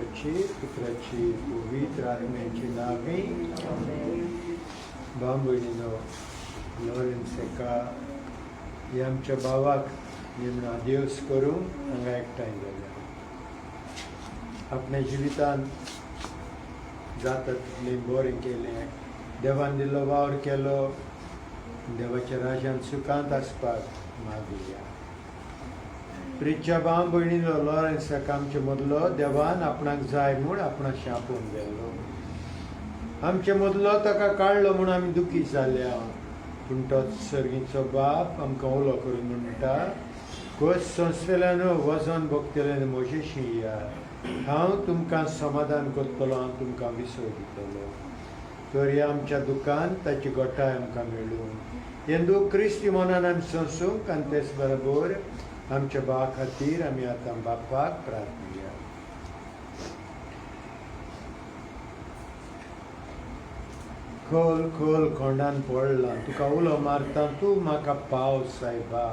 बापाची, पुत्राची, पवित्र आत्म्याची नावी. बांबोळीनो लॉरेन्स एका हे आमच्या भावाक निमणा देवस करून हांगा एकठांय जाल्या. आपल्या जिवितान जाता तितलें बरें केलें, देवान दिल्लो वावर केलो, देवाच्या राज्यान सुखांत आसपाक मागया. प्रिच्या भाव भयणीलो लॉरेन्साक आमचे मदलो देवान आपणाक जाय म्हूण आपणाक शापोवन गेल्लो. आमचे मदलो ताका काडलो म्हूण आमी दुखी जाल्या. पूण तो सर्गीचो बाप आमकां उलो करून म्हणटा, खोस संस्थेल्यान वचोन भोगतले मोशेशी या, हांव तुमकां समाधान करतलो, हांव तुमकां विसव दितलो. तर ह्या आमच्या दुकान ताची गोठाय आमकां मेळूं. हें दूख क्रिस्ती मनान आमी सोंसूंक आनी तेच बरोबर आमच्या भावा खातीर आमी आतां बापाक प्रार्थया. खोल खोल खोंडान पडला, तुका उलो मारता, तूं म्हाका पाव सायबा.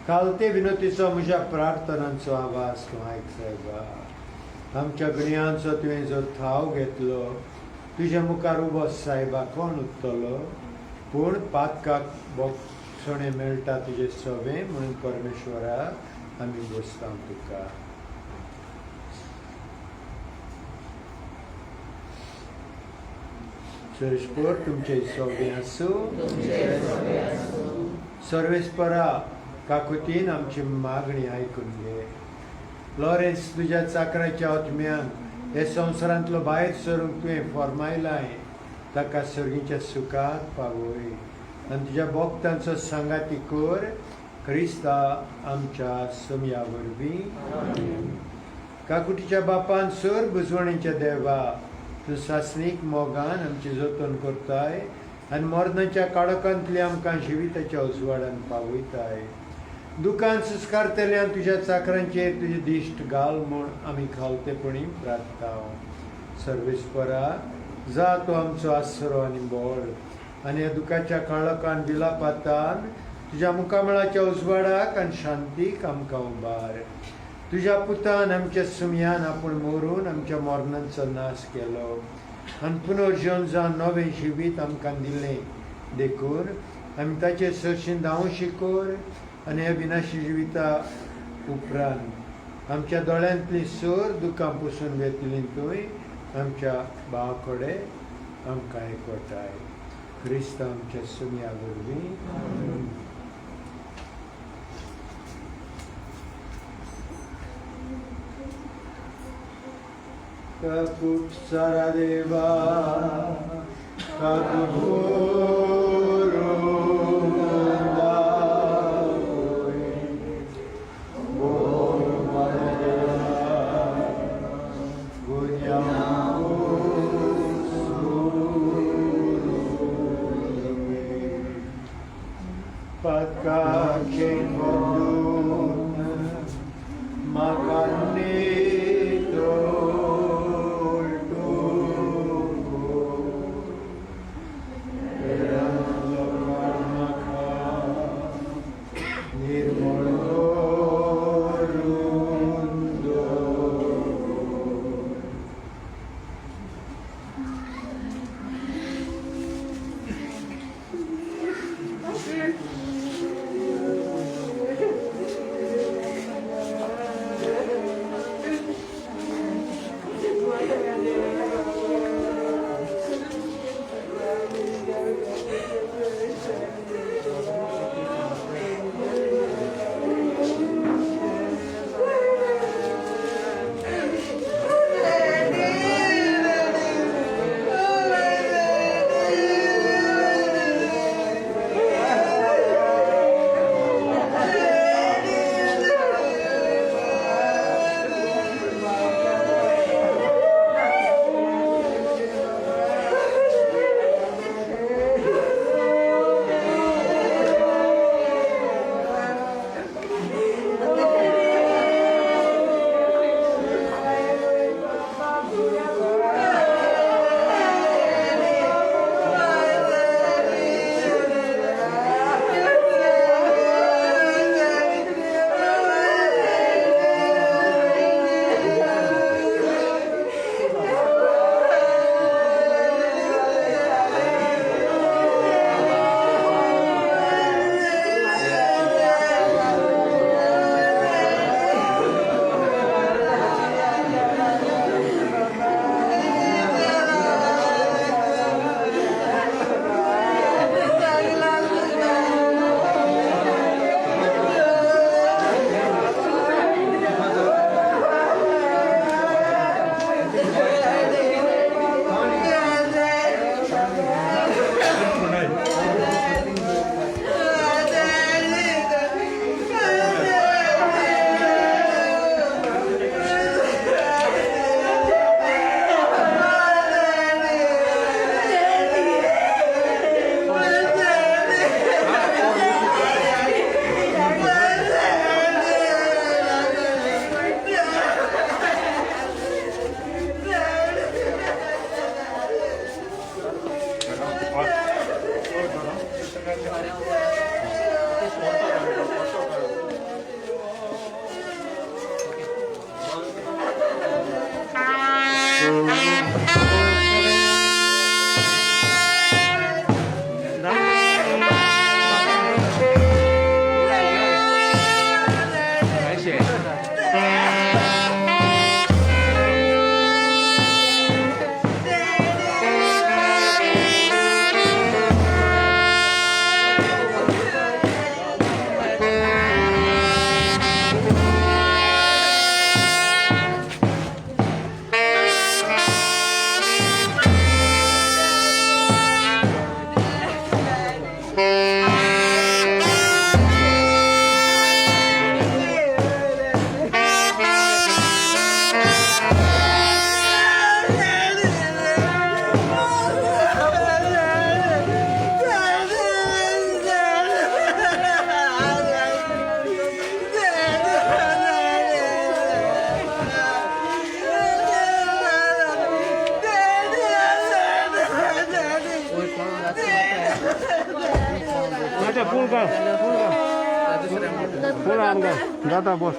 कालते विनोतीचो म्हज्या प्रार्थनांचो आवाज तूं आयक सायबा. आमच्या गुन्यांचो तुवें जो थाव घेतलो, तुज्या मुखार उबो सायबा कोण उरतलो. पूण पातकाक बोगसणे मेळटा तुजे सवें म्हणून परमेश्वरा आमी बसता तुका. सर्वेस्पर तुमचे सवें आसूं. सर्वेस्परा काकुतीन आमची मागणी आयकून घे. लॉरेन्स तुज्या चाकराच्या आत्म्यान हे संवसारांतलो भायर सरूंक तुवें फॉर्मायलाय, ताका सर्गीच्या सुखांत पावय आनी तुज्या भोगतांचो सांगाती कर. क्रिस्ता आमच्या समया वरवीं. काकुटीच्या बापान सर बुजवणेच्या देवा, तूं सासणीक मोगान आमची जतन करताय आनी मरणाच्या काळोखांतली आमकां जिविताच्या उजवाडान पावयताय. दुकान सुस्कारतल्यान तुज्या चाकरांचेर तुजे दिश्ट घाल म्हूण आमी खालतेपणी प्रार्थाव. सर्वेस्परा जा तूं आमचो आसरो आनी बोळ आनी ह्या दुखाच्या काळोखान विलापातान तुज्या मुखामळाच्या उजवाडाक आनी शांतीक आमकां उबार. तुज्या पुतान आमच्या सुमयान आपूण मरून आमच्या मरणांचो नाश केलो आनी पुनर्जीवन जावन नवें जिवीत आमकां दिलें देखून आमी ताचे सरशीन धांवशी कर. आनी ह्या विनाशी जिविता उपरांत आमच्या दोळ्यांतलीं सर दुखां पुसून घेतलीं तुवें आमच्या भावा कडेन आमकां एकवटाय. क्रिस्त आमच्या सुमया वरवीं. काकूट सारा देवा जाता बोल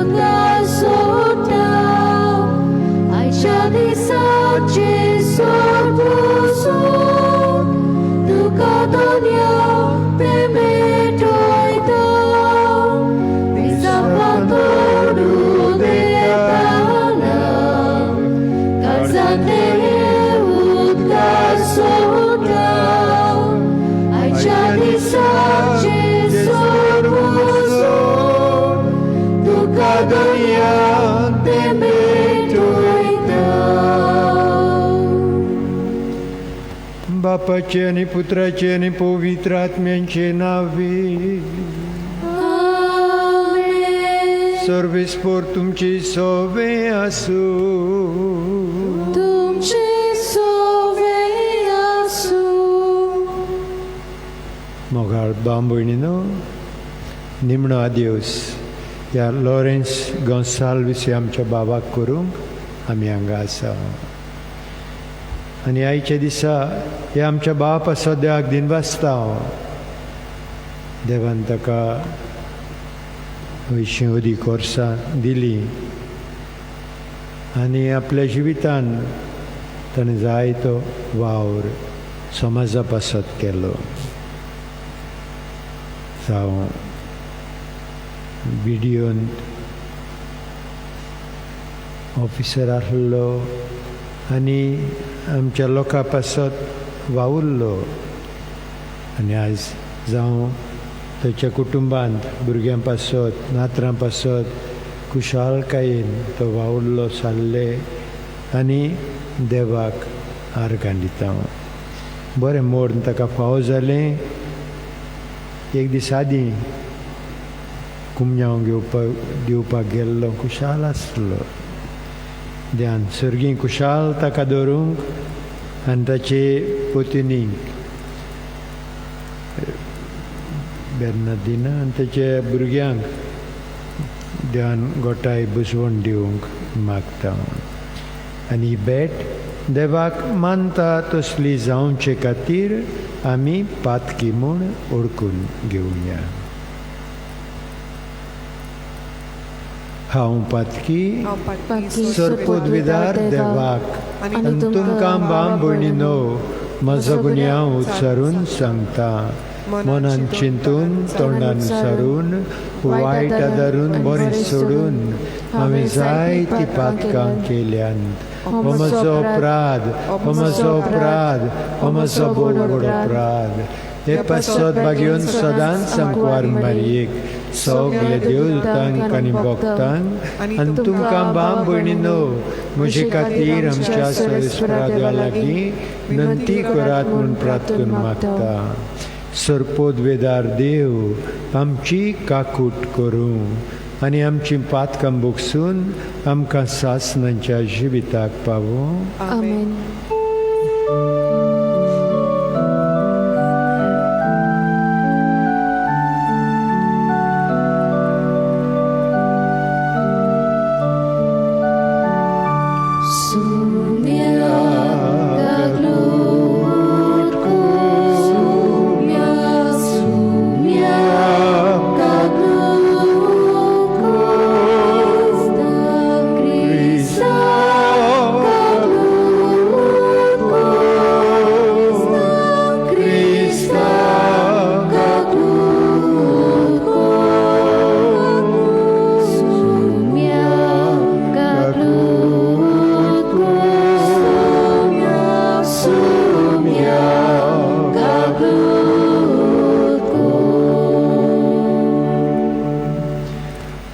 उद्गासोटा आयच्या दिसाचे सोडून तुका दोन्या प्रेमेटोयता विसावा तोडू देताना काळजांतले उद्गासोटा आयच्या दिसाचे सोडून तुका दोन्या प्रेमेटोयता. बापाचे आणि पुत्राचे आणि पवित्र आत्म्यांचे नावे आमेन. सर्वेस्पोर तुमची सोवे असो. तुमचे सोवे आसूं. मोगाळ बांबोयणीनो निमणो आदिवस ह्या लॉरेन्स गोन्साल्वीस आमच्या बाबाक करूंक आमी हांगा आसा. आनी आयच्या दिसा हे आमच्या बापा सद्याक दिनवासता हांव. देवान ताका अयशीं अदीक वर्सां दिलीं आनी आपल्या जिवितान ताणें जायतो वावर समाजा पासत केलो. जावं विडियोन ऑफिसर आसलो आनी आमच्या लोकां पासत वावुरलो आनी आयज जावं ताच्या कुटुंबांत भुरग्यां पासत नातरां पासत खुशालकायेन तो वावुरलो सारले आनी देवाक आर्गां दिता. बरें मोडन ताका फावो जालें. एक दीस आदीं कुमन्यांव दिवपाक गेल्लो खुशाल आसलो. देवान सर्गी खुशाल ताका दवरूंक आनी ताचे पत्नीक बेर्नार्दिना आनी ताच्या भुरग्यांक देवान गोठाय बुजवण दिवंक मागता. आनी ही भेट देवाक मानता तसली जावचे खातीर आमी पातकी म्हूण ओळखून घेवया. हांव पातकी सर्पोद्विदार देवाक आनी तुमकां भाव भयणीनो म्हजो गुन्यांव उच्चारून सांगता. मनान चिंतून तोंडान सारून वायट आदारून बरें सोडून हांवें जायतीं पातकां केल्यांत. हो म्हजो अपराध, हो म्हजो अपराध, हो म्हजो बोड अपराध. हे पासत बागेवन सदांच सांकवार मारयेक सगळे देवदूतांक आनी भक्तांक आनी तुमकां भाव भयणीनो म्हजे खातीर आमच्या सर्वेस्परा लागीं विनंती करात म्हूण प्रार्थना मागता. सर्पोद्वेदार देव आमची काकूट करूं आनी आमची पातकां भोगसून आमकां सासणांच्या जिविताक पावूं. आमेन.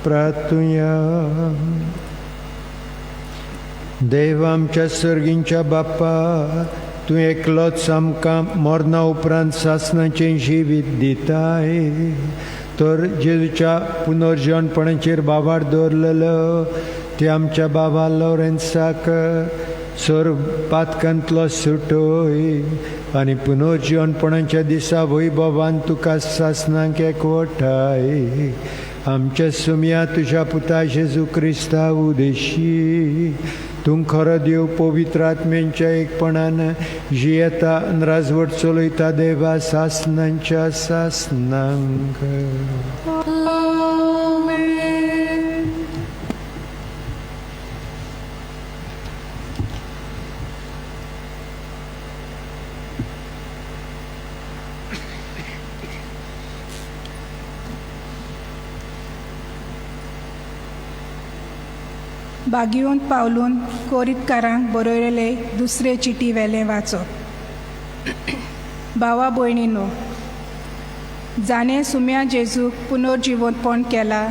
प्रार्थुया. देव आमच्या सर्गींच्या बाप्पा, तूं एकलोच आमकां मरणा उपरांत सासणाचें जिवीत दिताय. तर जेजूच्या पुनर्जीवनपणाचेर बाबार दवरलेलो ते आमच्या बाबा लॉरेन्साक सर पातकांतलो सुटोय आनी पुनर्जीवनपणाच्या दिसा वैभवान तुका सासणांक एकवटाय. आमच्या सुमया तुज्या पुता जेजू क्रिस्ता उदेशी तूं खरो देव पवित्र आत्म्यांच्या एकपणान जियेता आनी राजवट चलयता देवा सासणांच्या सासणांक. आमेन. बागीवन पावलून कोरीतकारांक बरयलेले दुसरे चिटी वेलें वाचप. भावा भयणीनो, जाणें सुम्या जेजूक पुनर्जिवनपण केला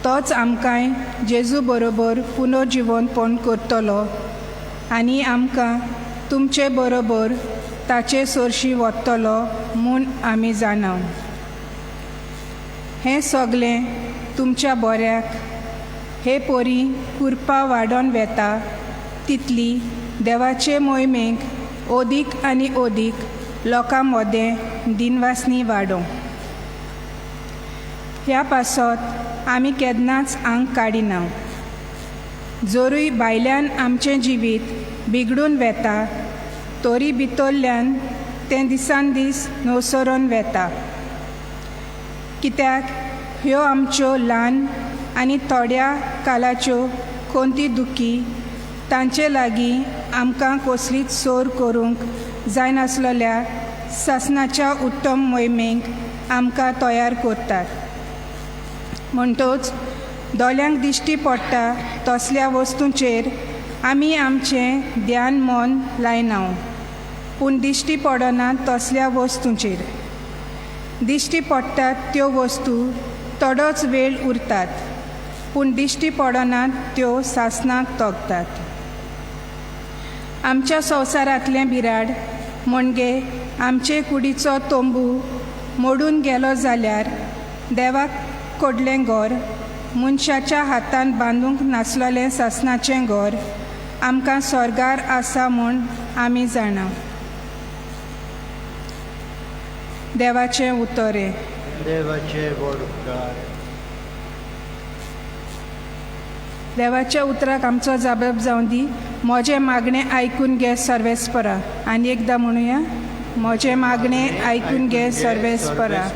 तोच आमकांय जेजू बरोबर पुनर्जिवनपण करतलो आनी आमकां तुमचे बरोबर ताचे सोरशी वतलो म्हूण आमी जाणाव. हें सगलें तुमच्या बऱ्याक. हे पोरी कुरपा वाडोन वेता तितली देवाचे मोहिमेक ओदीक आनी ओदीक लोकां मदें दिनवासनी वाडोवं. ह्या पासत आमी केन्नाच आंग काडिना. जोरूय भायल्यान आमचें जिवीत बिगडून वेता तोरी भितरल्यान तें दिसान दीस नवसरोन वेता. कित्याक ह्यो आमच्यो ल्हान आनी थोड्या कालाच्यो कोणती दुखी तांचे लागीं आमकां कसलीच सोर करूंक जायनासलेल्या सासणाच्या उत्तम मोहिमेक आमकां तयार करतात. म्हणटच दोळ्यांक दिश्टी पडटा तसल्या वस्तूंचेर आमी आमचें ध्यान मन लायनाव, पूण दिश्टी पडनात तसल्या वस्तूंचेर. दिश्टी पडटात त्यो वस्तू थोडोच वेळ उरतात, पूण दिश्टी पडनात त्यो सासणाक तोगतात. आमच्या संवसारांतलें बिराड म्हणजे आमचे कुडीचो तोंबू मोडून गेलो जाल्यार देवाक कोडलें घर, मनशाच्या हातान बांदूंक नासलेलें सासणाचें घर आमकां स्वर्गार आसा म्हूण आमी जाणा. देवाचें उतोरें. देवाचे बोडकार. देवाच्या उतराक आमचो जबाब जावं दी. म्हजें मागणें आयकून घे सर्वेस्परा. आनी एकदां म्हणुया, म्हजें मागणें आयकून घे सर्वेस्परा.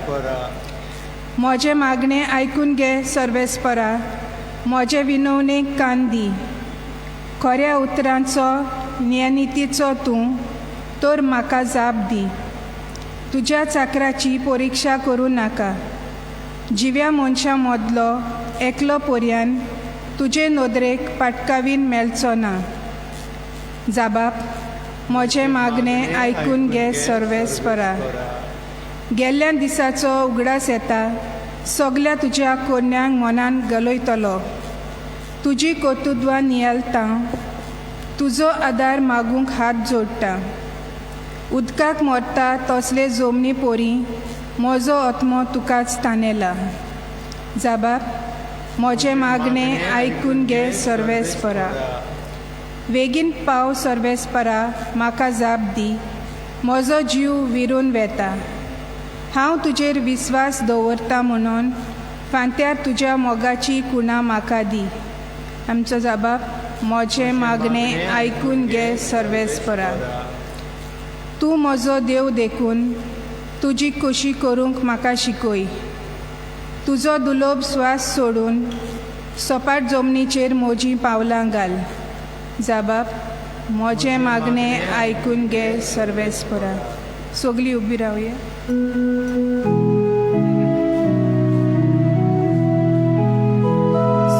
म्हजें मागणें आयकून घे सर्वेस्परा. म्हजे विनवणेक कान दी. खऱ्या उतरांचो न्यायनितीचो तूं तर म्हाका जाप दी. तुज्या चाकराची परिक्षा करूं नाका. जिव्या मनशा मदलो एकलो पर्यान तुजे नदरेक पाटकावीन मेळचो ना. जाबाप, म्हजें मागणें आयकून घे सर्वेस्परा. गेल्ल्या दिसाचो उगडास येता सगल्या तुज्या कोन्यांक मनान गलयतलो. तुजी कोतुद्वां नियालता, तुजो आदार मागूंक हात जोडटा. उदकाक मरता तसले जमनी पोरी म्हजो आत्मो तुकाच ताणेला. जाबाप, म्हजें मागणें आयकून घे सर्वेस्परा. बेगीन पाव सर्वेस्परा. म्हाका जाप दी. म्हजो जीव विरून वेता. हांव तुजेर विस्वास दवरता म्हणून फांत्यार तुज्या मोगाची कुणा म्हाका दी. आमचो जाबाप, म्हजें मागणें आयकून घे सर्वेस्परा. तूं म्हजो देव देखून तुजी खोशी करूंक म्हाका शिकय. तुजो दुलोब स्वास सोडून सपाट जमनीचेर म्हजीं पावलां घाल. जाबाप, म्हजें मागणें आयकून घे सर्वेस्परा. सगलीं उबी रावया.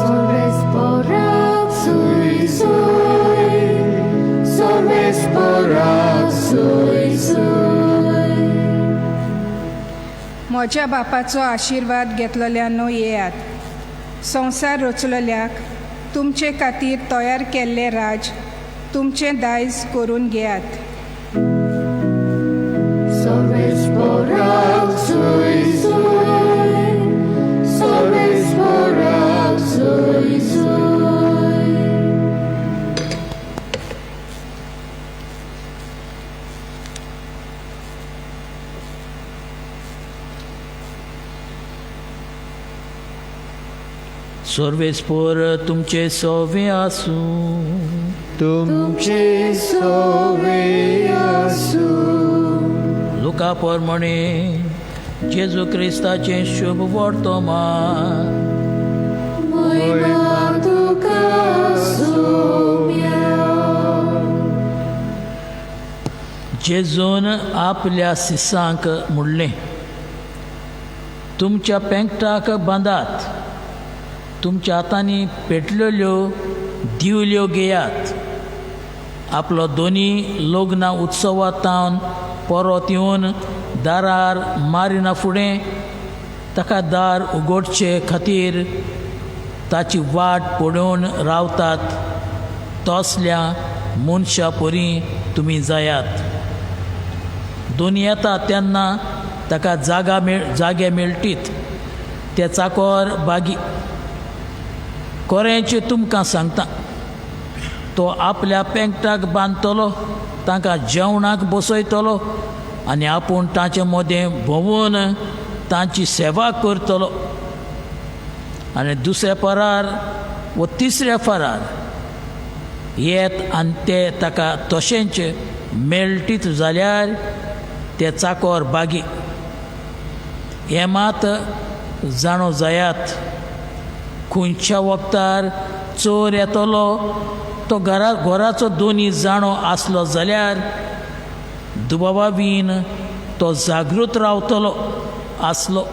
Sorvesporak sui sui, sorvesporak sui sui. म्हज्या बापाचो आशिर्वाद घेतलेल्यानो येयात. संवसार रचलेल्याक तुमचे खातीर तयार केल्ले राज तुमचें दायज करून घेयात. Sorvesporak sui sui, sorvesporak sui sui. सर्वेस्पर तुमचे सवे आसूं. तुमचे सोवे आसूं. लुका प्रमाणे जेजू क्रिस्ताचें शुभ वर्तमान. Moima tuka sumia. जेजून आपल्या सिसांक म्हणलें, तुमच्या पेंगटाक बांदात. तुमच्या हातांनी पेटलेल्यो दिवल्यो घेयात. आपलो दोनी लग्ना उत्सवांतावन परत येवन दारार मारिना फुडें ताका दार उगडचे खातीर ताची वाट पळोवन रावतात. तसल्या मनशा परी तुमी जायात. दोनी येता तेन्ना ताका जागे मेळटीत. ते चाकर बागी कोरेंचे तुमकां सांगता, तो आपल्या पेंगटाक बांदतलो, तांकां जेवणाक बसयतलो आनी आपूण तांचे मदें भोंवून तांची सेवा करतलो. आनी दुसऱ्या फरार व तिसऱ्या फरार येत आनी ते ताका तशेंच मेळटीत जाल्यार ते चाकर बागी. हें मात जाणो जायात, खंयच्या वक्तार चोर येतलो तो घराचो दोनी जाणो आसलो जाल्यार दुबावाबीन तो जागृत रावतलो आसलो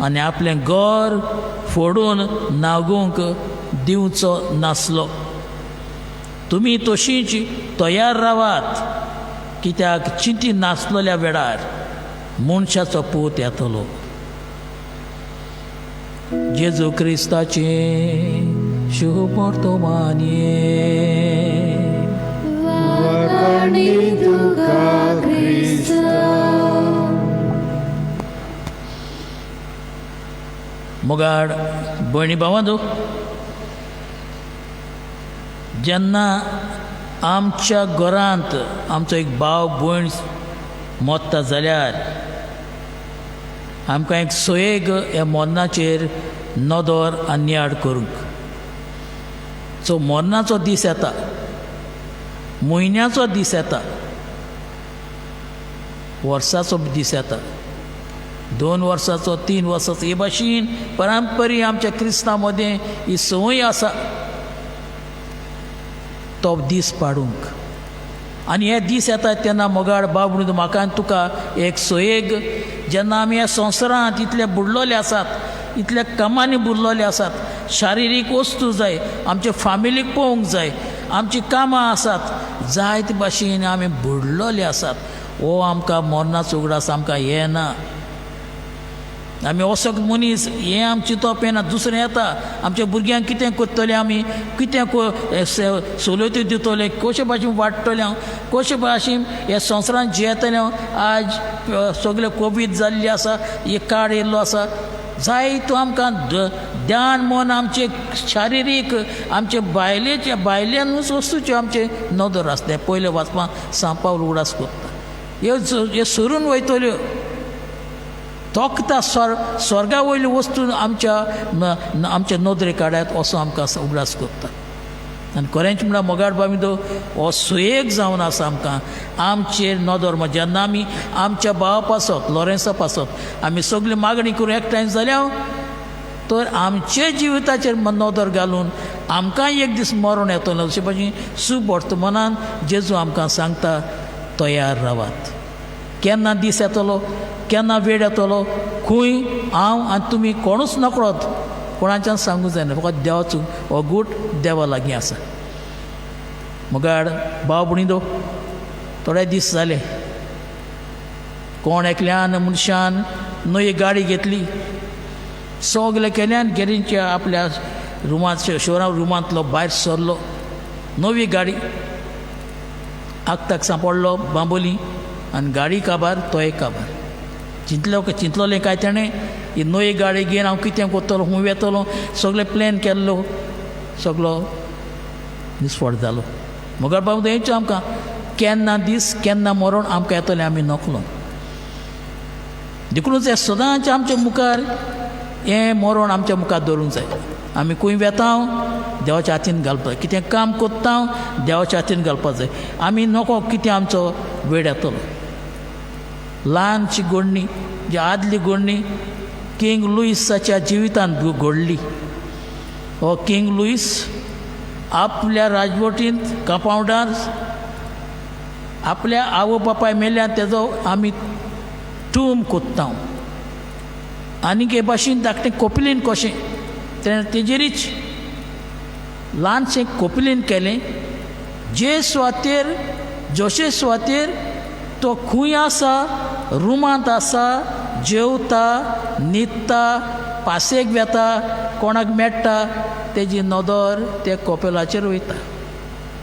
आनी आपलें घर फोडून नागूंक दिवचो नासलो. तुमी तशींच तयार रावात, कित्याक चिंती नासलेल्या वेळार मनशाचो पूत येतलो. जेजू क्रिस्ताचें शुभ वर्तमान वरकणी तुका ख्रिस्त. मोगाड भयणी भावांदो, जेन्ना आमच्या घरांत आमचो एक भाव भयण मोत्ता जाल्यार आमकां एक सोयेग ह्या मोन्नाचेर नदर आनी नियाड करूंक. सो मोन्नाचो दीस येता, म्हयन्याचो दीस येता, वर्साचो दीस येता, 2 वर्साचो, 3 वर्साचो. हे भाशेन परंपरी आमच्या क्रिस्तां मदें ही संवय आसा तो दीस पाडूंक. आनी हे दीस येता तेन्ना मोगाड बाबडून म्हाका आनी तुका एक सोयेग, जेन्ना आमी ह्या संवसारांत इतले बुडलोले आसात, इतल्या कामांनी बुडलोले आसात, शारिरीक वस्तू जाय, आमचे फामिलीक पळोवंक जाय, आमची कामां आसात, जायते भाशेन आमी बुडलोले आसात. हो आमकां मरणाचो उगडास आमकां येना. आमी असो मनीस हें आमी चिंतप येना. दुसरें येता, आमच्या भुरग्यांक कितें करतले, आमी कितें सवलती दितले, कशे भाशेन वाडटले, कशे भाशेन ह्या संवसारांत जियेतले. आज सगळे कोवीड जाल्ली आसा, एक काळ येयल्लो आसा. जायतो आमकां ध्यान मन आमचे शारिरीक आमचे भायल्यानूच वस्तूचे आमचे नदर आसले. पयले वाचपाक सांपावल उगडास करता, ह्यो सरून वयतल्यो. तोखता स्वर्गा वयल्यो वस्तू आमच्या नदरे काड्यात असो आमकां उगडास करता. आनी खरेंच म्हळ्यार मोगाड बाबीदो हो सुयेग जावन आसा आमकां आमचेर नदर. जेन्ना आमी आमच्या भावा पासत, लॉरेन्सा पासत आमी सगळी मागणी करून एकठांय जाल्या तर आमचे जिविताचेर नदर घालून आमकां एक दीस मरण येतलो. अशे भाशेन सूप वर्तमानान जेजू आमकां सांगता, तयार रावात. केन्ना दीस येतलो, केन्ना वेळ येतलो, खंय हांव आनी तुमी कोणूच नकळत कोणाच्यान सांगूंक जायना. फकत देवाचो हो गूट देवा लागीं आसा. मोगाड भाव भयणींनो, थोडे दीस जाले कोण एकल्यान मनशान नवी गाडी घेतली, सगळे केल्यान गेरींच्या आपल्या रुमांत शोरा रुमांतलो भायर सरलो. नवी गाडी आगताक सांपडलो बांबोली आनी गाडी काबार तोय काबार. चिंतलोलें काय ताणें, ही नवी गाडी घेवन हांव कितें करतलो, खूंय येतलो, सगळे प्लॅन केल्लो, सगळो निसफळ जालो. मोगाळ बाबा हेंच आमकां केन्ना दीस केन्ना मरण आमकां येतलें आमी नकलो. देखूनच हें सदांच आमच्या मुखार हें मरण आमच्या मुखार दवरूंक जाय. आमी खंय वेता देवाच्या हातीन घालपाक, कितें काम कोत्ता देवाच्या हातीन घालपाक जाय. आमी नको कितें आमचो वेळ येतलो. ल्हानशी घडणी, जी आदली घडणी किंग लुईसाच्या जिवितांत घडली. हो किंग लुईस आपल्या राजवटींत कंपावंडार आपल्या आवय बापाय मेल्यान तेजो आमी टूम कोत्ता. आनीक हे भाशेन धाकटें कोपिलीन कशें तेजेरीच ल्हानशें कोपिलीन केलें जे सुवातेर जशे सुवातेर तो खूंय आसा रुमांत आसा जेवता न्हिदता पासेक वेता कोणाक मेळटा तेजी नदर ते कोपेलाचेर वयता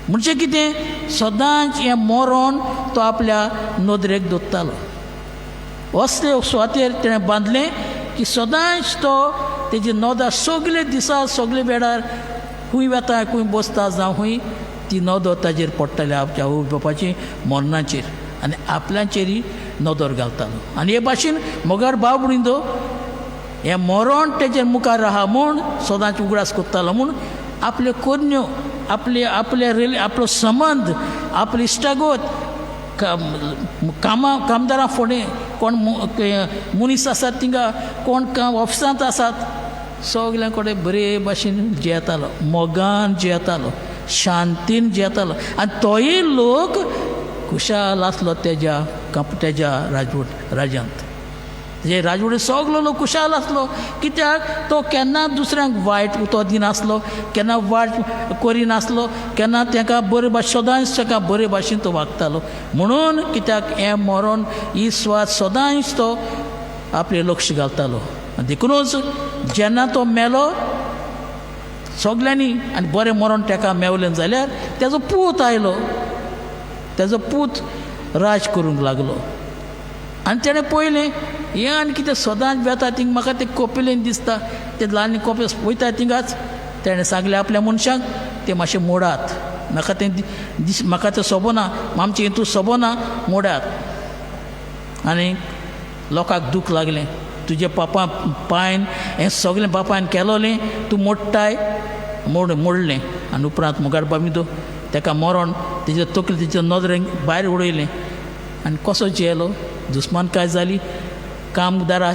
म्हणजे कितें सदांच हें मरण तो आपल्या नदरेक दोत्तालो असले सुवातेर तेणें बांदलें की सदांच तो तेजी नदर सगळे दिसा सगळे वेळार खूंय वेता खूंय बसता जावं खूंय ती नदर ताजेर पडटाली आपल्या आवय बापाची मरणाचेर आनी आपल्याचेरय नदर घालतालो आनी हे भाशेन मोगार भाव भयणींनो हें मरण तेजेर मुखार आहा म्हूण सदांच उगडास कोत्तालो म्हूण आपल्यो कोन्यो आपलो संबंद आपली इश्टागत कामदारां फुडें कोण मनीस आसात थिंगा कोण ऑफिसांत आसात सगळ्यां कडेन बरे भाशेन जेयतालो मोगान जेयतालो शांतीन जेयतालो आनी तोय लोक खुशाल आसलो तेज्या राज्यांत जे राजवडे सगलो लोक खुशाल आसलो कित्याक तो केन्ना दुसऱ्यांक वायट उतो दिनासलो केन्ना वायट करिनासलो केन्ना ताका बरे भाशेन सदांच ताका बरे भाशेन तो वागतालो म्हणून कित्याक हें मरण ही स्वाद सदांच तो आपले लक्ष घालतालो देखूनच जेन्ना तो मेलो सगल्यांनी आनी बरें मरण ताका मेवलें जाल्यार तेजो पूत आयलो तेजो पूत राज करूंक लागलो आनी तेणें पयलें हें आनी कितें सदांच वेता थिंग म्हाका तें कोपेलेन दिसता ते ल्हान कोपे वयता थिंगाच तेणें सांगलें आपल्या मनशांक ते मातशें मोडात म्हाका तें सोबना आमचे हितून सोबना मोडात आनी लोकांक दूख लागलें तुजे पापा पायन हें सगळें बापायन केलोलें तूं मोडटाय मोडलें आनी उपरांत मुगार बाबीदो ताका मरण तेजे तकली तेजे नदरेक भायर उडयलें आनी कसो जेलो दुस्मानकाय जाली कामदारां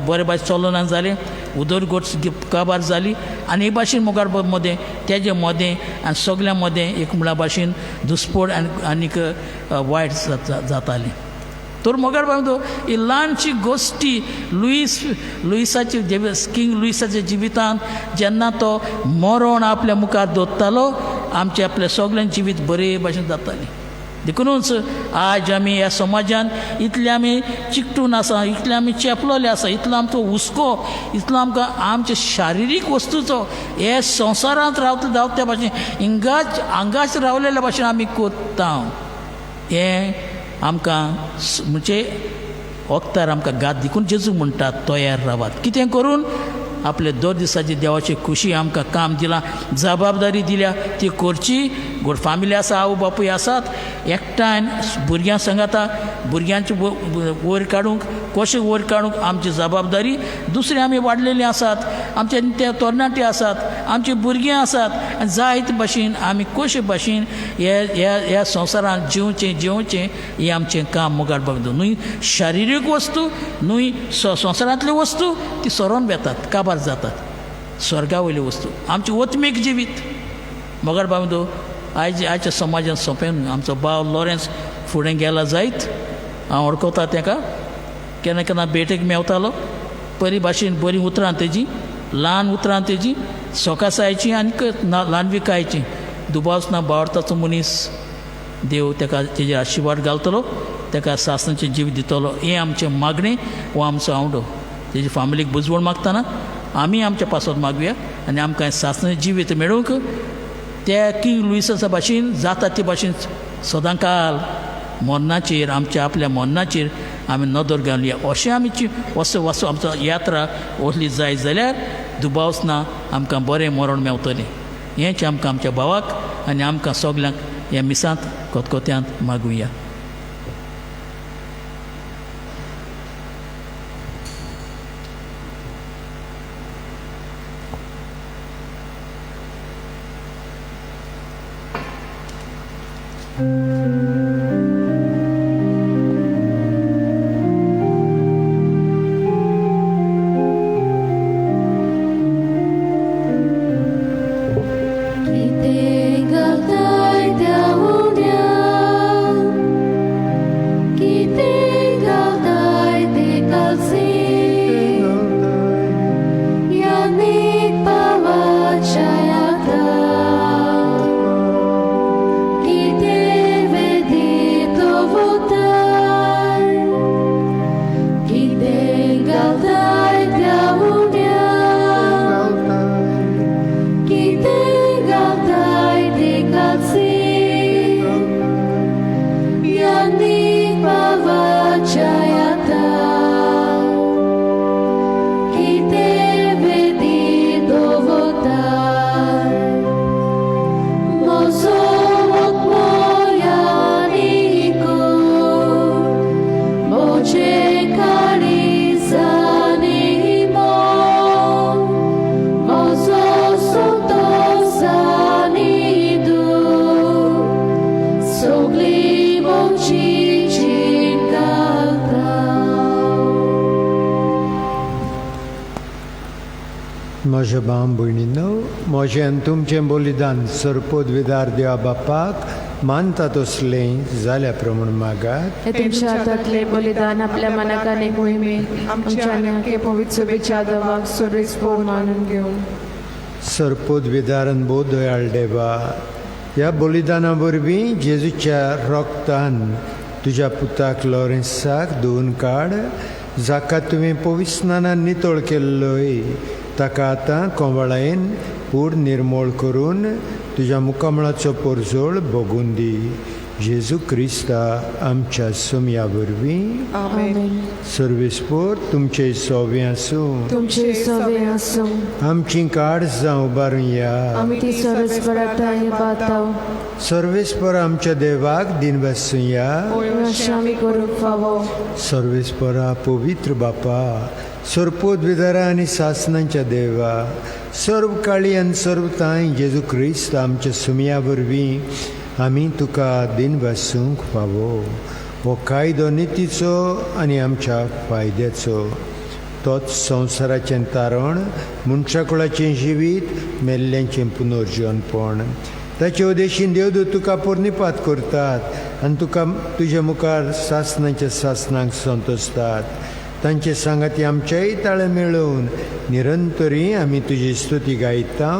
बरे भाशेन चलोना जालें उदरगत काबार जाली आनी हे भाशेन मुखार मदें तेजे मदें आनी सगळ्यां मदें एक म्हणल्या भाशेन दुस्पट आनीक वायट जातालें तर मोगार बाबा ही ल्हानशी गोश्टी लुईसाचे किंग लुईसाच्या जिवितांत जेन्ना तो मरण आपल्या मुखार दवरतालो आमचे आपले सगळ्यांचें जिवीत बरे भाशेन जातालें देखूनच आज आमी ह्या समाजान इतले आमी चिकटून आसा इतले आमी चेपलोले आसा इतलो आमचो हुस्को इतलो आमकां आमचे शारिरीक वस्तूचो हे संवसारांत रावता भाशेन आंगाच रावलेल्या भाशेन आमी कोत्ता हें आमकां म्हणजे वक्तार आमकां गात देखून जेजू म्हणटात तयार रावात कितें करून आपले दर दिसाची देवाची खुशी आमकां काम दिलां जबाबदारी दिल्या ती करची गोड फॅमिली आसा आवय बापूय आसात एकठांय भुरग्यां सांगाता भुरग्यांचे वयर काडूंक कशें वयर काडूंक आमची जबाबदारी दुसरे आमी वाडलेलीं आसात आमचे ते तरणाटे आसात आमचे भुरगीं आसात आनी जायते भाशेन आमी कशे भाशेन ह्या संवसारांत जेवचें हें आमचें काम मुखार बघतो न्हय शारिरीक वस्तू न्हय संवसारांतल्यो वस्तू ती सोरोन वेतात काबार जातात स्वर्गा वयल्यो वस्तू आमची ओत्मीक जिवीत मोगार बाबदो आयच्या समाजान सोंपें आमचो भाव लॉरेन्स फुडें गेला जायत हांव वळखता ताका केन्ना केन्ना भेटेक मेवतालो बरी भाशेन बरीं उतरां तेजी ल्हान उतरां तेजी सोकासायचीं आनी ल्हानविकायचीं दुबावसना बावडताचो मनीस देव ताका तेजेर आशिर्वाद घालतलो ताका सासणाचें जीव दितलो हें आमचें मागणें हो आमचो आवडो तेजी फॅमिलीक बुजवण मागतना आमी आमच्या पासत मागुया आनी आमकां सासणाचें जिवीत मेळूंक त्या किंग लुईसाच्या भाशेन जाता ते भाशेन सदां काल मरणाचेर आमच्या आपल्या मरणाचेर आमी नदर घालुया अशें आमी वसो आमचो यात्रा वसली जाय जाल्यार दुबावसना आमकां बरें मरण मेवतलें हेंच आमकां आमच्या भावाक आनी आमकां सगल्यांक ह्या मिसांत कोतकोत्यांत मागुया Yanik माझ्या भाव भयणींनो, म्हजें आनी तुमचें बलिदान सर्पोद्विदार देवा बापाक मानता तसलें जाल्या प्रमाण मागात. हे तुमच्या हातातले बलिदान आपल्या मनाक अनेक मोहिमेत आमच्या अनेक पवित्र सभेच्या देवाक सर्वेस्पोर मानून घेऊन सर्पोद्विदारान बोध दयाळ देवा, ह्या बलिदाना वरवीं जेजूच्या रोगतान तुज्या पुताक लॉरेन्साक धुवन काड, जाका तुवें पवित्र स्नानान नितळ केल्लोय. ताका आतां कोंवळायेन पूड निर्मळ करून तुज्या मुखामळाचो परजोळ भोगून दी. जेजू क्रिस्ता आमच्या सोम्या वरवीं आमेन. सर्वेस्पोर तुमचे सोवे आसूं. तुमचे सवे आसूं. आमची काड जावं उबारून या. आमी ती सरस्वराताय बाताव सर्वेस्पर आमच्या देवाक दिन वासूं या. अशें आमी करूंक फावो. सर्वेस्परा पवित्र बापा, सर्पोद्विदारा आनी सासनांच्या देवा, सर्व काळी आनी सर्व तांय जेजू क्रिस्त आमच्या सुमया वरवीं आमी तुका दिन वासूंक फावो. हो कायदो नितीचो आनी आमच्या फायद्याचो. तोच संवसाराचें तारण, मनशाकुळाचें जिवीत, मेल्ल्यांचें पुनर्जीवनपण. ताचे उदेशीन देवदूत तुका पुर्णिपात करतात आनी तुका तुज्या मुखार सासनांच्या सासनांक संतोसतात. तांचे सांगाती आमच्याय ताळे मेळून निरंतरी आमी तुजी स्तुती गायता.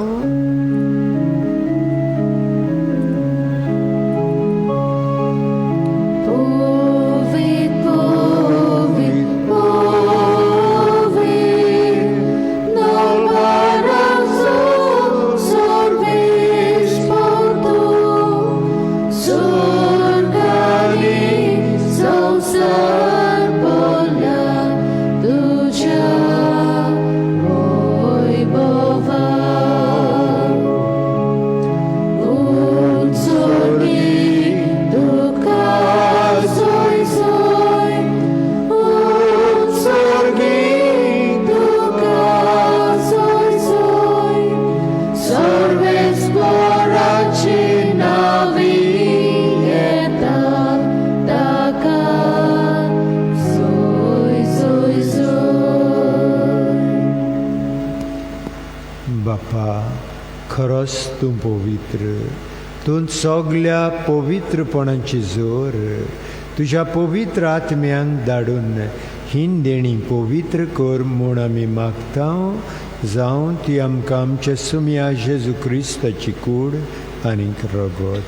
बापा, खरोच तूं पवित्र. तूं सगल्या पवित्रपणाची जोर तुज्या पवित्र आत्म्यांक धाडून हीन देणी पवित्र कर म्हूण आमी मागता. जावं ती आमकां आमच्या सुम्या जेजू क्रिस्ताची कूड आनीक रगत.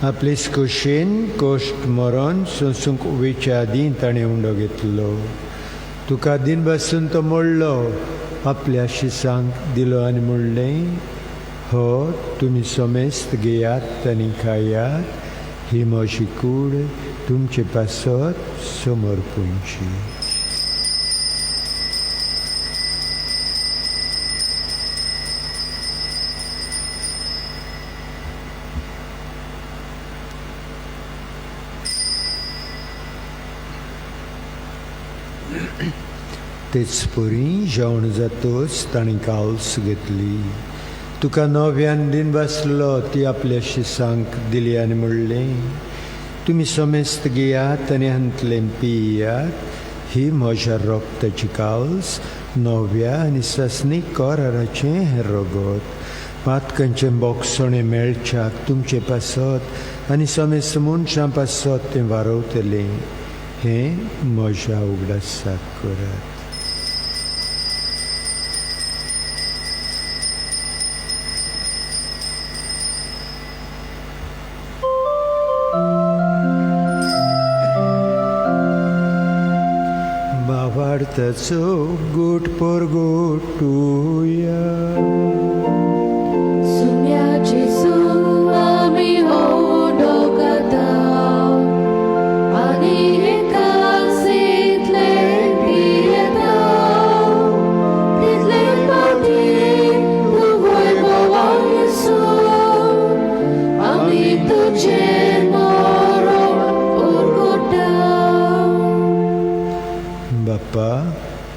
आपले कुशेन कोश्ट मरण सोंसूंक वेच्या आदीं ताणें उंडो घेतलो. तुका दिन बसून तो मोडलो, आपल्या शिसांक दिलो आनी म्हणलें, हो तुमी सोमेस्त घेयात आनी खायात, ही म्हजी कूड तुमचे पासत समोर पुंची. तेच परी जेवण जातच ताणें काल्स घेतली. तुका नव्यान दिन बसलो ती आपल्या शिसांक दिली आनी म्हणलें, तुमी सोमेस्त घेयात आनी हांतलें पियात, ही म्हज्या रोगताची काल्स, नव्या आनी ससनीक कोराराचें हें रगत. पातकांचें बोगसणें मेळच्याक तुमचे पासत आनी सोमेस्त मनशां पासत तें वारवतलें. हें म्हज्या उगडासाक करात. भावार्थाचो गोट पर गोटुया.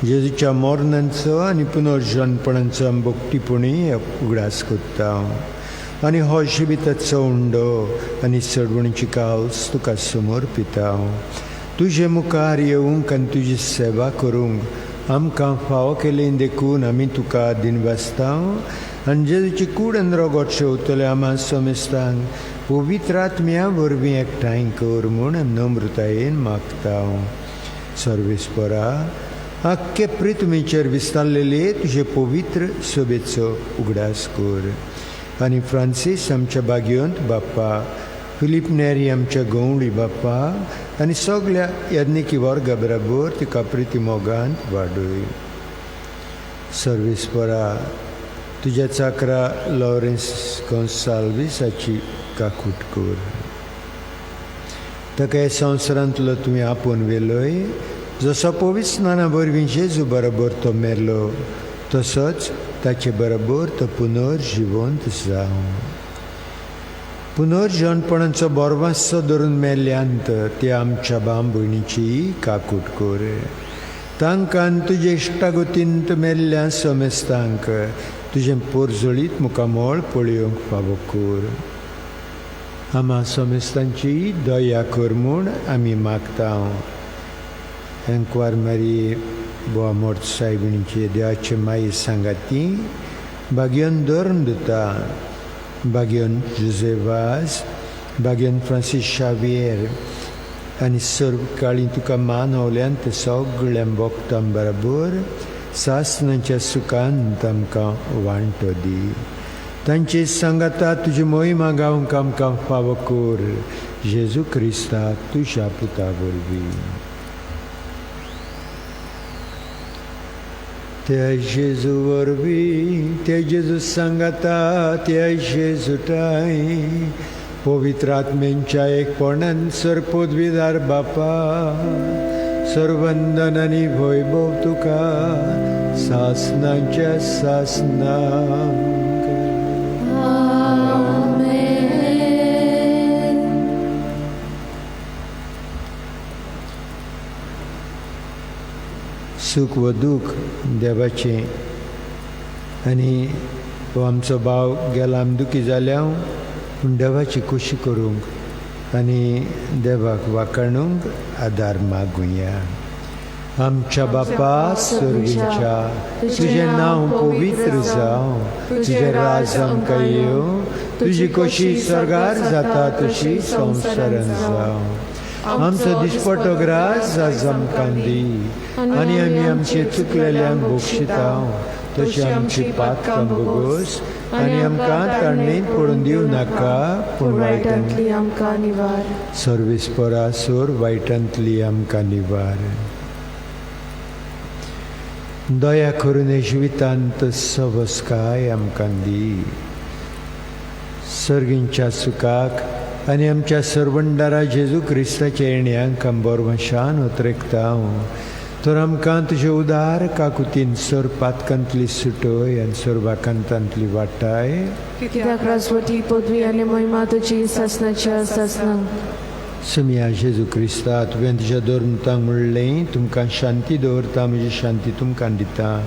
जेजूच्या मरणांचो आनी पुनर्जन्मपणांचो आमी भोगटीपणी उगडास कोत्ता. आनी हो जिविताचो उंडो आनी चडवणीची काल्स तुका समर्पिता. तुजे मुखार येवंक आनी तुजी सेवा करूंक आमकां फावो केलें देखून आमी तुका दिनवासतां आनी जेजूची कूड आनी रगत शेवतले आमा सोमेस्तांक पवित्र आत्म्या वरवीं एकठांय कर म्हूण नम्रतायेन मागता सर्वेस्परा आख्खे पृथ्वीचेर विस्तारलेले तुजे पवित्र सोबेचो उगडास कर आनी फ्रांसीस आमच्या बागयोंत बाप्पा फिलीप नेरी आमच्या गवळी बाप्पा आनी सगळ्या यज्ञिकी वर्गा बरोबर तिका प्रिती मोगांत वाडय सर्वेस्परा तुज्या चाकरा लॉरेन्स गोन्साल्वीसाची काकूट कर ताका ह्या संवसारांतलो तुवें आपोवन वेलोय जसो पवित्र स्नाना वरवीं जेजू बरोबर तो मेलो तसोच ताचे बरोबर तो पुनर्जिवंत जावं पुनर्जीवनपणाचो बोरवांसो धरून मेल्ल्यांत ते आमच्या भाव भयणीची काकूट कर तांकां तुजे इश्टागतींत मेल्ल्या सोमेस्तांक तुजें पोरजोळीत मुखामोळ पळयोवंक फावो कर आमा सोमेस्तांची दया कर म्हूण आमी मागता एंक्वार मारी बोआ मोर्त सायबिणीचे देवाचे माई सांगाती बागयोन धरून दिता बागयोन जुजेवाज बागयोन फ्रांसीस शावियर आनी सर्व काळी तुका मानवल्यान ते सगळ्या भक्तां बरोबर सासणाच्या सुखांत आमकां वांटो दी तांचे सांगाता तुजी मोहिमा गावंक आमकां फावो कर जेजू क्रिस्ता तुज्या पुता वरवीं त्या जेजू वरवीं त्या जेजू सांगाता त्या जेजूटाय पवित्र आत्म्यांच्या एकपणान सरपदवीदार बापा सर्वंदन आनी वैभव तुका सासणाच्या सासनांक सूख व दूख देवाचें आनी हो आमचो भाव गेला आमी दुखी जाल्या पूण देवाची खुशी करूंक आनी देवाक वाखाणूंक आदार मागुया आमच्या बापा सुर्गीच्या तुजें नांव पवित्र जावं तुजें राज आमकां येवं तुजी खोशी स्वर्गार जाता तशी संवसारांत जावं आमचो दिसपटो ग्रास आज आमकां दी आनी आमी आमचे चुकलेल्यांक बक्षिता तशी आमची पातकां भोगोस आनी आमकां तारणेंत पडून दिवं नाका पूण वायटांतली आमकां निवार सर्वेस्परा सोर वायटांतली आमकां निवार दया करून हे जिवितांत सवस्काय आमकां दी सर्गींच्या सुखाक आनी आमच्या सर्वंडारा जेजू क्रिस्ताच्या येण्याक आमी बोरवशान उतरेकता तर आमकां तुजे उदार काकुतीन सर पातकांतली सुटय आनी सर वाकांतांतली वाटाय कित्याक राजवटी पदवी आनी महिमा तुजी सासणाच्या सासनांक सुमिया जेजू क्रिस्ता तुवें तुज्या धर्मतांक म्हणलें तुमकां शांती दवरता म्हजी शांती तुमकां दिता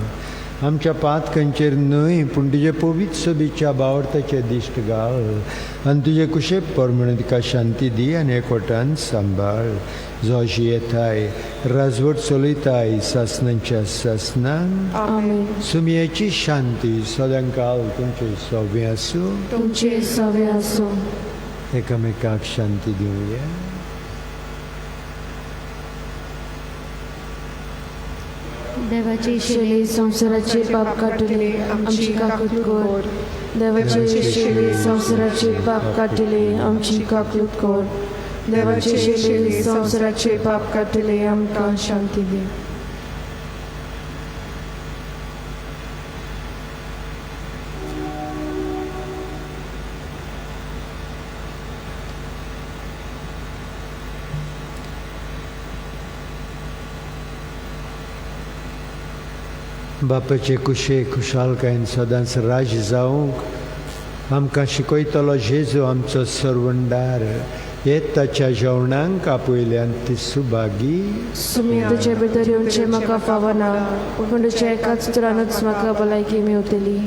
आमच्या पातकांचेर न्हय पूण तुजे पवित्र सोबीच्या बावरताचे दिश्ट घाल आनी तुजे कुशेप परमणे तिका शांती दी आनी एकवटान सांबाळ जो अशी येताय राजवट चलयताय सासणांच्या सासनांक आमीन सुमियेची शांती सदांकाल तुमचे सव्वे आसूं तुमचे सवे आसूं एकामेकांक शांती दिवया देवाचे शेले संसाराचे पाप काटले आमची काकूट कर देवाचे शेले संसाराचे पाप काटले आमची काकूट कर देवाचे शेले संसाराचे पाप काटले आमकां शांती दे बापाचे कुशे खुशालकायेन सदांच राज जावंक आमकां शिकयतलो जेजू आमचो सर्वंडार हे ताच्या जेवणांक आपयल्यान ती सुभागी सुमी तुजे भितर येवचें म्हाका फावना पूण तुज्या एकाच उतरानूच म्हाका भलायकी मेवतली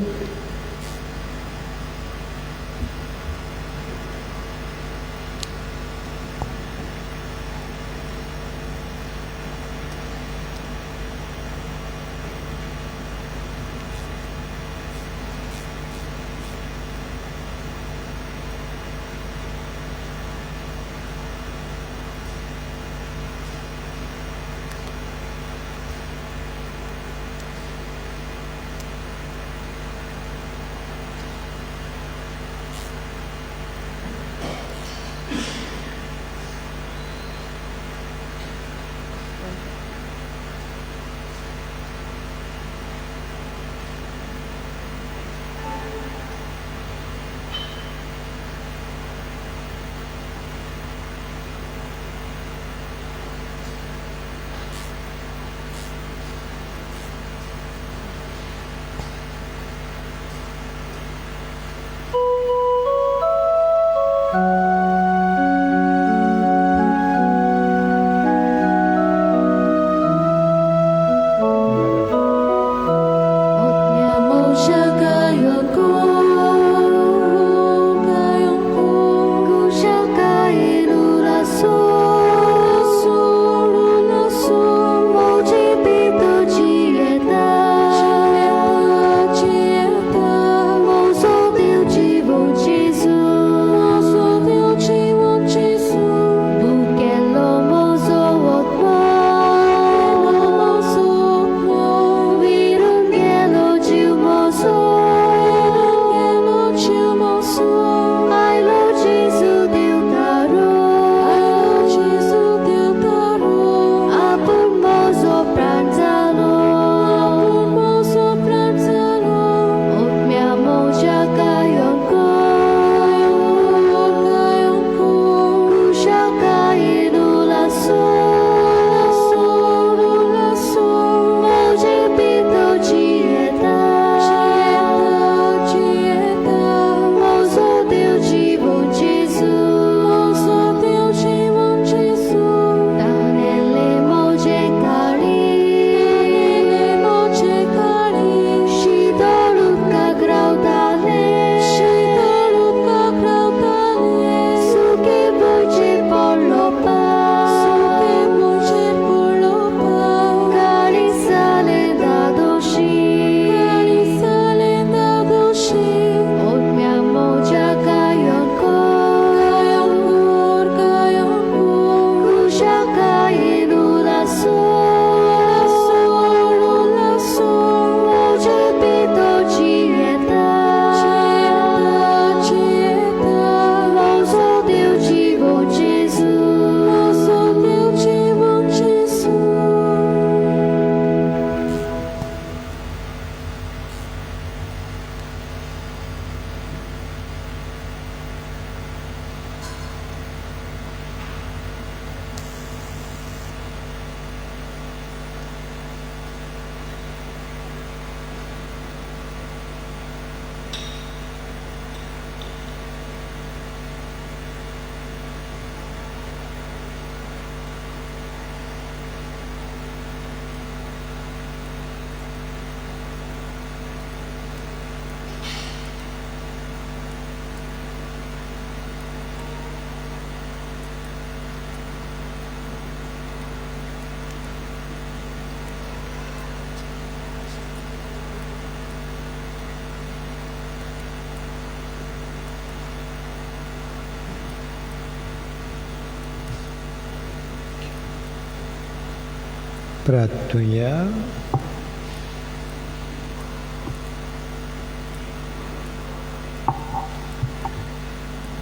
प्रार्थुया.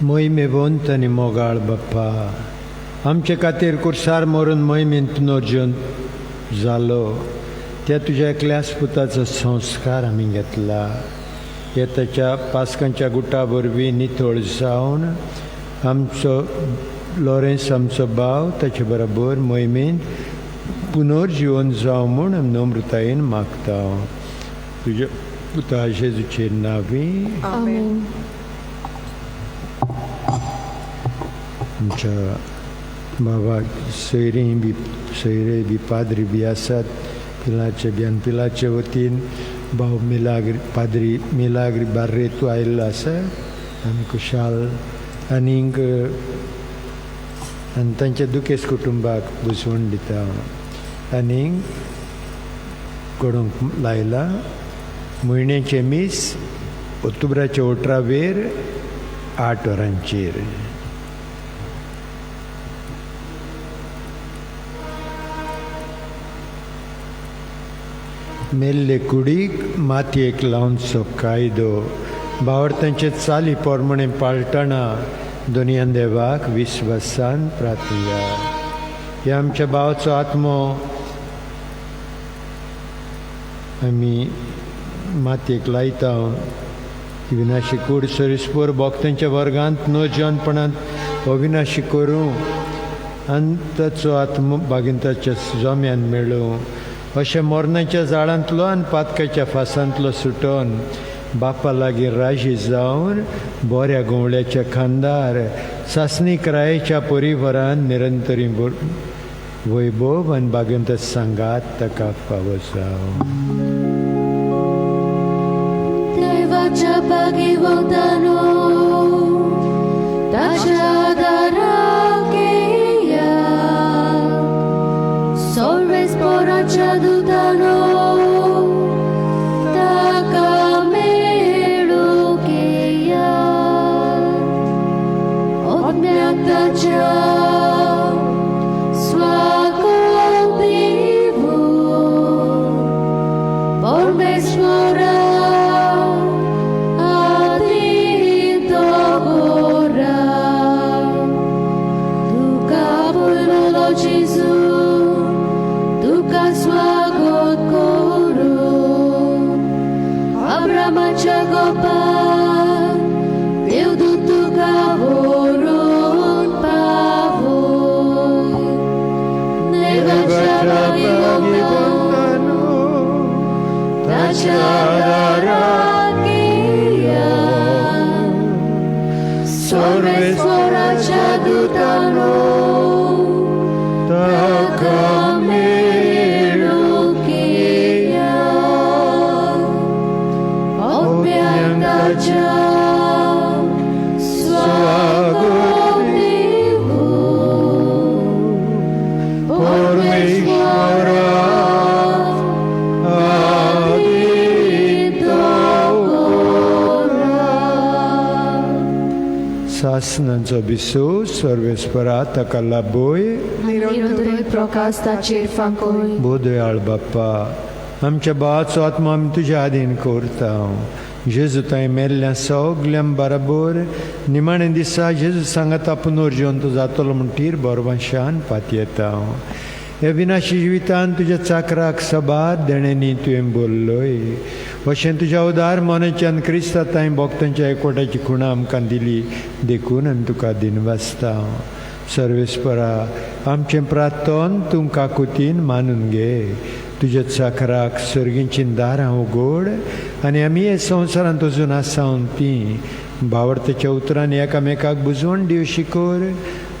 मोहिमेवंत आनी मोगाळ बाप्पा, आमचे खातीर कुर्सार मरून मोहिमेंत नोर्जून जालो त्या तुज्या एकल्याच पुताचो संस्कार आमी घेतला. येताच्या पास्कांच्या गुटा वरवीं नितळ जावन आमचो लॉरेन्स आमचो भाव ताचे बरोबर मोहिमेंत पुनर्जीवन जावं म्हूण आमी नम्रतायेन मागता. तुज्या पुता जेजूचे नांवी. आमेन. आमच्या बाबा सोयरे बी पाद्री बी आसात पिलाचे वतीन भाव मिलाग्री पाद्री मिलाग्री बार्रेतू आयिल्लो आसा. आमी खुशाल आनीक आनी तांच्या दुखेस्त कुटुंबाक बुजवण दिता. आनीक कोणूंक लायला म्हयन्याचे मीस ऑक्टोबराच्या 18 8 वरांचेर. मेल्ले कुडीक मातयेक लावनचो कायदो भावार्थांचे चाली पोरमणे पाळटना दोनयान देवाक विस्वासान प्रार्थुया. ह्या आमच्या भावाचो आत्मो आमी मातयेक लायता. विनाशी कूड सरिस्पोर भोगतांच्या वर्गांत नोजवानपणांत अविनाशी करूं आनी ताचो आत्मो बागिंताच्या जोम्यान मेळूं. अशें मोरणाच्या झाडांतलो आनी पातकाच्या फासांतलो सुटोन बापा लागीं राजी जावन बऱ्या गोवळ्याच्या खांदार सासणीक रायेच्या परिवारान निरंतरी वैभव आनी बागिंत सांगात ताका फावो जावं. देवाच्या भागिवतानो ताच्या दाराक येया. सर्वेस पोराच्या दुतानो ताका मेळूंक येया. ओज्ञाक ताच्या स्वागत दिवू. परमेश्वरा सासनांचो बिसू सर्वेस्परा ताका लाभोय. निरंतर प्रकाश ताचेर फांकोय. बोदयाळ बाप्पा, आमच्या भावाचो आत्मा आमी तुज्या आदीन करता. जेजू थंय मेल्ल्या सगल्यांक बराबर निमाणे दिसा जेजू सांगात आपूण अर्जंत जातलो म्हूण तीर बरवाशान पातयेता. ह्या विनाशी जिवितान तुज्या चाकराक सबार देणेनी तुवें बोल्लोय. अशें तुज्या उदार मनाच्यान क्रिस्ता थंय भोगतांच्या एकवटाची खुणां आमकां दिली देखून आमी तुका दिनवासता. सर्वेस्परा, आमचें प्रार्थन तूं काकुतीन मानून घे. तुज्या चाकराक सर्गीचीं दारां उगड आनी आमी हे संवसारांत अजून आसावन तीं भावार्थाच्या उतरांनी एकामेकाक बुजवण दिवशी कर.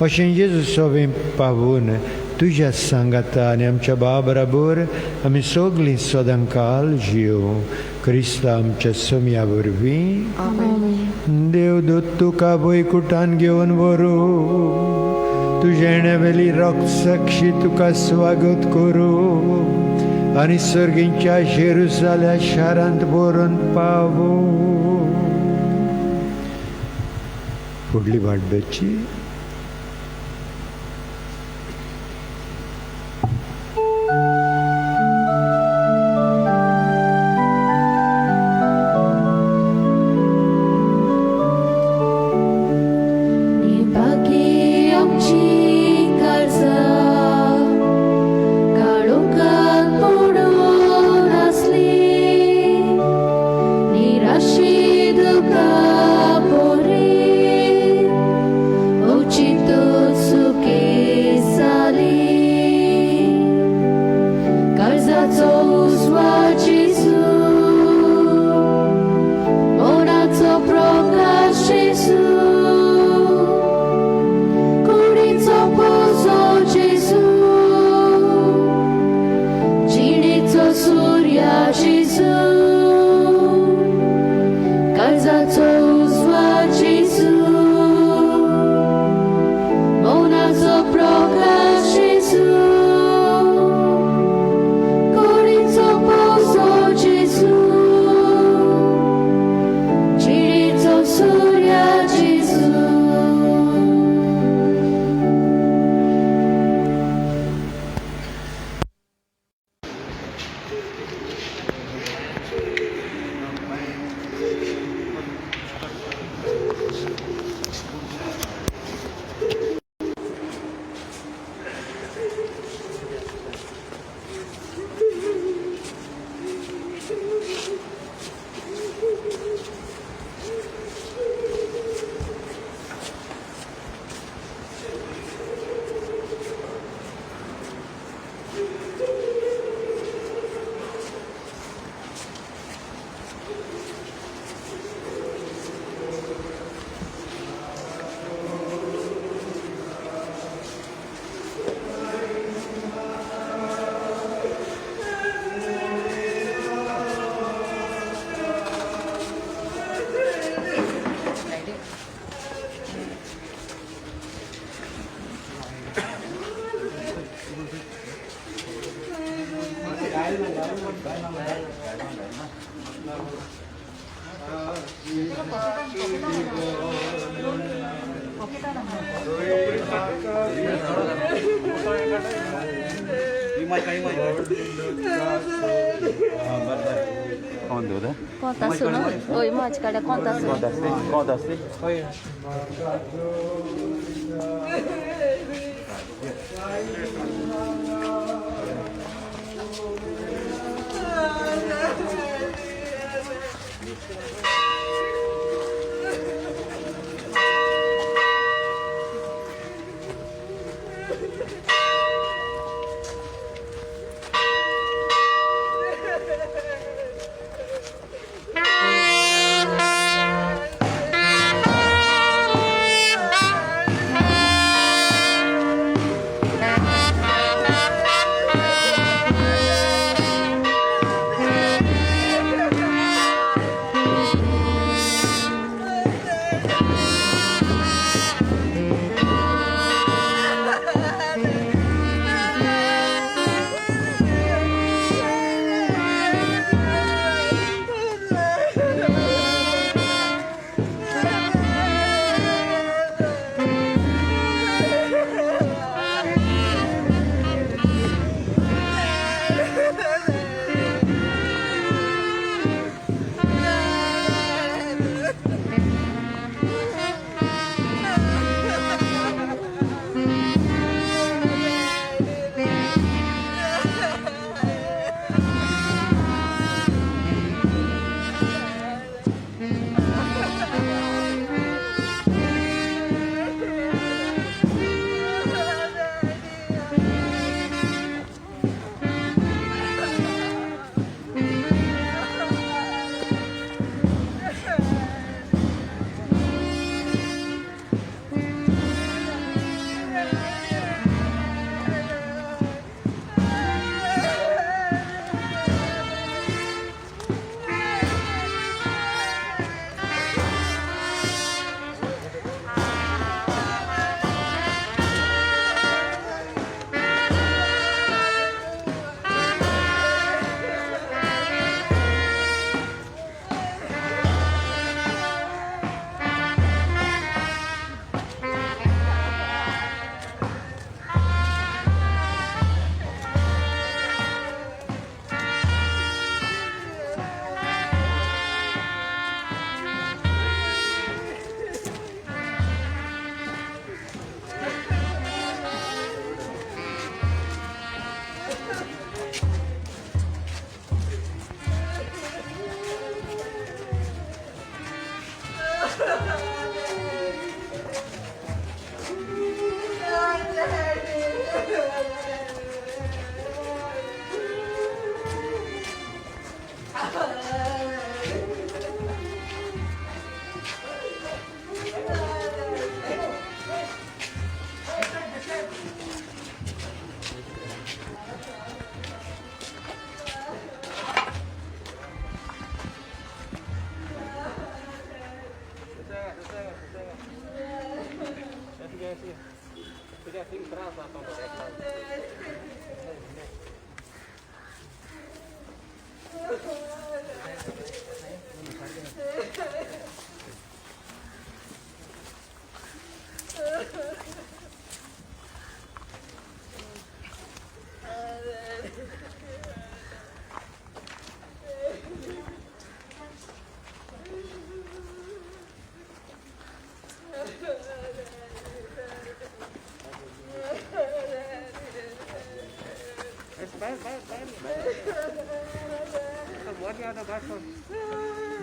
अशें जेजू सोबें पावून तुज्या सांगाता आनी आमच्या भावा बराबर आमी सगळीं सदांकाल जियो. क्रिस्ता आमच्या सोम्या वरवीं. देवदूत तुका वैकुठान घेवन व्हरू. तुज्या येण्यावेली रक्त साक्षी तुका स्वागत करूं आनी सर्गींच्या जेरुसाल्या शारांत व्हरून पावो. फुडली वाडची Contasse, não? Oi, mãe, cadê contasse? Contasse.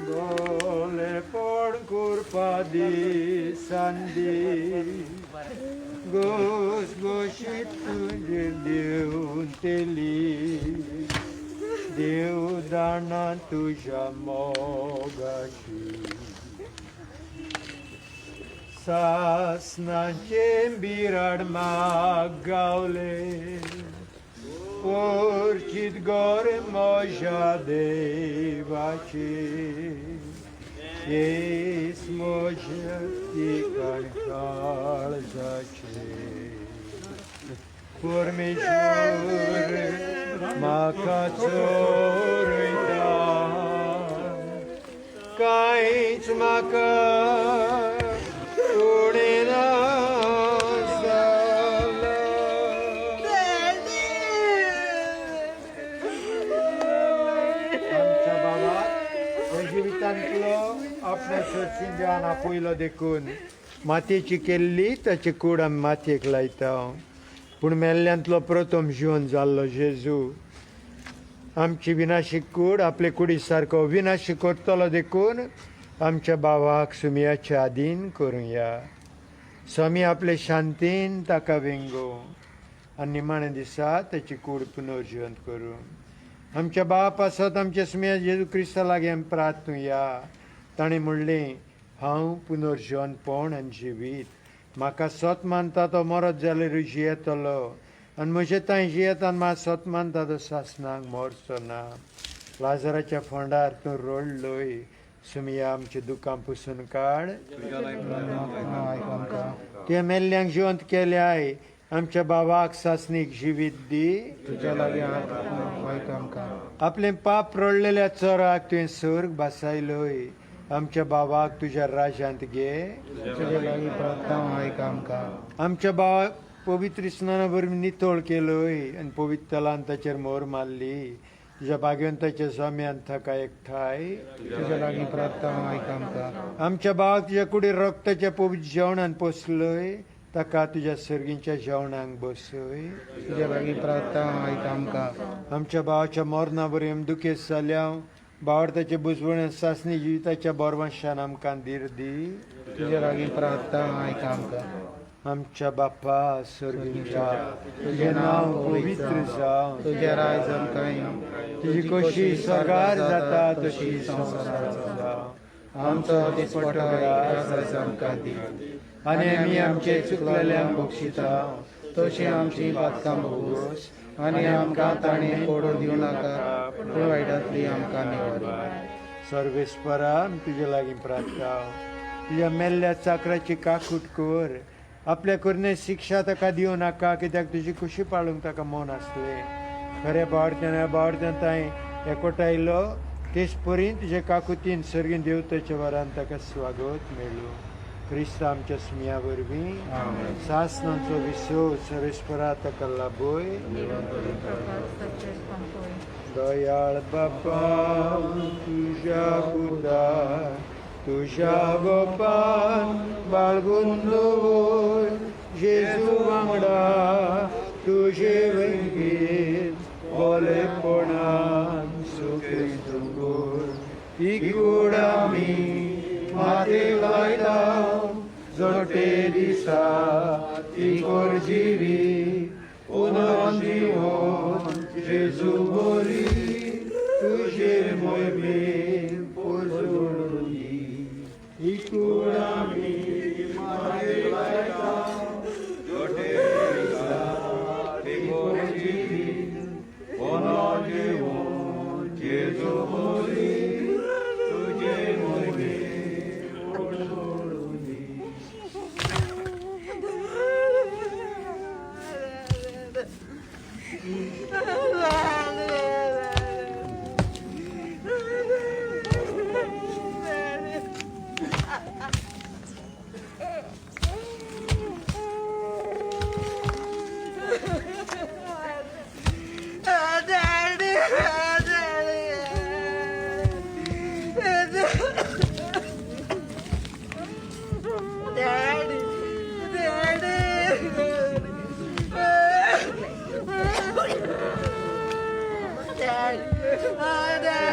Dole por curpa di sandi Gos goshit Deus teli Deus dana tuja mogashi Sasna chembirad magavle Porchit gore moja devache Yes moja tikan kalzache Pormejur makatzorita Kainz maka unina आपल्या चर्चीन जेवण पयलो देखून मातयेची केल्ली ताची कूड आमी मातयेक लायता पूण मेल्ल्यांतलो प्रथम जिवन जाल्लो जेजू आमची विनाशीक कूड आपले कुडी सारको विनाशी करतलो देखून आमच्या भावाक सुमयाच्या आदीन करुया स्वामी आपले शांतीन ताका वेंगो आनी निमाणे दिसा ताची कूड पुनर्जिवंत करूं आमच्या भावा पासत आमच्या सुमया जेजू क्रिस्ता लागीं आमी प्रार्थुया ताणें म्हणलें हांव पुनर्जिवनपण आनी जिवीत म्हाका सत मानता तो मरत जाल्यार जियेतलो आनी म्हजे तांय जियेता आनी म्हाका सत मानता तो सासणाक मरचो ना लाजराच्या फोंडार तूं रडलोय सुमया आमच्या दुकां पुसून काड तुवें मेल्ल्यांक जिवंत केल्याय आमच्या भावाक सासणीक जिवीत दी आपलें पाप रडलेल्या चोराक तुवें स्वर्ग बसायलोय आमच्या भावाक तुज्या राज्यांत घे आमच्या भावाक पवित्र स्नाना वरवीं नितळ केलोय आनी पवित्र तलान ताचेर मोर मारली तुज्या भाग्यवंताच्या स्वाम्यान थाका एकठांय आमच्या भावाक तुज्या कुडीर रक्ताच्या पवित्र जेवणान पोसलोय ताका तुज्या सर्गींच्या जेवणाक बसय आमच्या भावाच्या मोरणा वरवीं आमी दुखेस्त जाल्या भावार्थाचे बुजवण सासणी जिविताच्या बोरवंशान आमकां धीर दी आमच्या बापा सर्गींच्या तुजें नांव पवित्र जावं तुजें राज आमकां तुजी कशी स्वर्गार जाता तशी संवसारांत जावं आमचो दिसपटो आज आमकां दी आनी आमी आमचे चुकलेल्यांक बक्षिता तशी आमची पातकां भोगोस आनी आमकां ताणें पडूं दिवं नाका पूण वायटांतली आमकां निवड सर्वेस्परा तुजे लागीं प्रार्थना तुज्या मेल्ल्या चाकराची काकूट कर आपल्या करणे शिक्षा ताका दिवं नाका कित्याक तुजी खुशी पाळूंक ताका मौन आसलें खऱ्या बावडत्यान तांय एकवटायलो तेच परी तुजे काकुतीन सर्गीन देवताच्या वरान ताका स्वागत मेळ्ळो क्रिस्त आमच्या सुमया वरवीं सासणांचो विसव सर्वेस्परा ताका लाभोय दयाळ बापा तुज्या पुतार तुज्या गोपान बाळगून दवर जेजू वांगडा तुजे वेंगीत ओलेपणान सुखी दवर ही कूड आमी मातयेक लायता जोटे दिसा ती कोरजिवी पुनर्जीवन जेजू बोरी तुझे मोहिमे पोजोडी इकुडामी मागे लायता जोटे दिसा ती कोरजिवी पुनर्जीवन जेजू बोरी तुझे मोहिमे Dad.